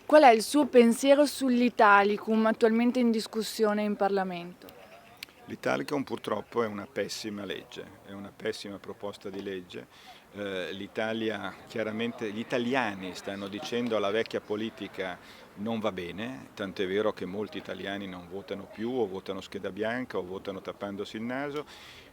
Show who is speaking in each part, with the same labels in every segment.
Speaker 1: Qual è il suo pensiero sull'Italicum attualmente in discussione in Parlamento?
Speaker 2: L'Italicum purtroppo è una pessima legge, è una pessima proposta di legge. L'Italia, chiaramente, gli italiani stanno dicendo alla vecchia politica non va bene, tant'è vero che molti italiani non votano più o votano scheda bianca o votano tappandosi il naso.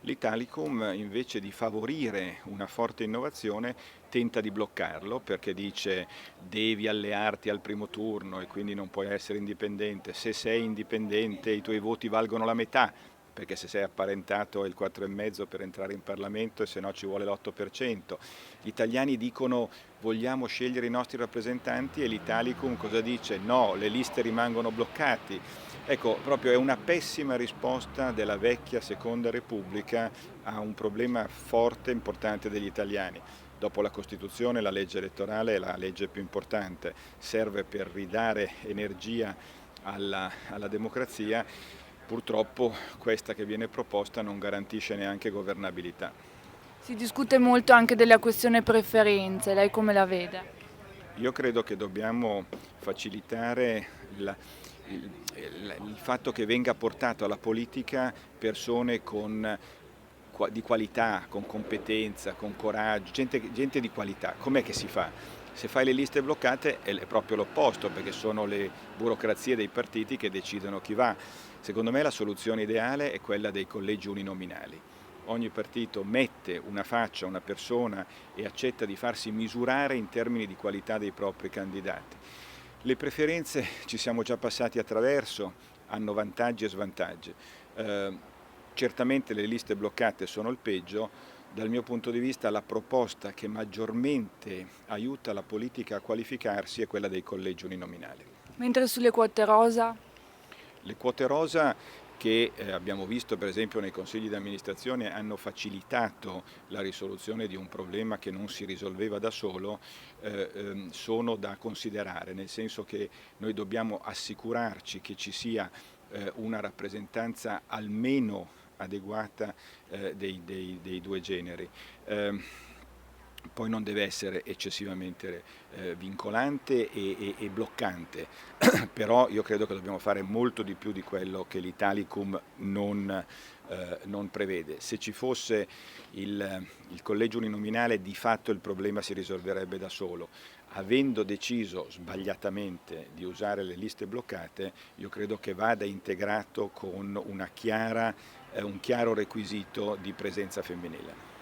Speaker 2: L'Italicum, invece di favorire una forte innovazione, tenta di bloccarlo perché dice devi allearti al primo turno e quindi non puoi essere indipendente. Se sei indipendente i tuoi voti valgono la metà, perché se sei apparentato è il 4,5 per entrare in Parlamento e se no ci vuole l'8%. Gli italiani dicono vogliamo scegliere i nostri rappresentanti e l'Italicum cosa dice? No, le liste rimangono bloccate. Ecco, proprio è una pessima risposta della vecchia Seconda Repubblica a un problema forte e importante degli italiani. Dopo la Costituzione la legge elettorale è la legge più importante, serve per ridare energia alla democrazia. Purtroppo questa che viene proposta non garantisce neanche governabilità.
Speaker 1: Si discute molto anche della questione preferenze, lei come la vede?
Speaker 2: Io credo che dobbiamo facilitare il fatto che venga portato alla politica persone di qualità, con competenza, con coraggio, gente di qualità. Com'è che si fa? Se fai le liste bloccate è proprio l'opposto, perché sono le burocrazie dei partiti che decidono chi va. Secondo me la soluzione ideale è quella dei collegi uninominali. Ogni partito mette una faccia, una persona e accetta di farsi misurare in termini di qualità dei propri candidati. Le preferenze ci siamo già passati attraverso, hanno vantaggi e svantaggi. Certamente le liste bloccate sono il peggio. Dal mio punto di vista la proposta che maggiormente aiuta la politica a qualificarsi è quella dei collegi uninominali.
Speaker 1: Mentre sulle quote rosa?
Speaker 2: Le quote rosa che abbiamo visto per esempio nei consigli di amministrazione hanno facilitato la risoluzione di un problema che non si risolveva da solo, sono da considerare, nel senso che noi dobbiamo assicurarci che ci sia una rappresentanza almeno adeguata dei due generi. Poi non deve essere eccessivamente vincolante e bloccante, però io credo che dobbiamo fare molto di più di quello che l'Italicum non prevede. Se ci fosse il collegio uninominale di fatto il problema si risolverebbe da solo. Avendo deciso sbagliatamente di usare le liste bloccate, io credo che vada integrato con un chiaro requisito di presenza femminile.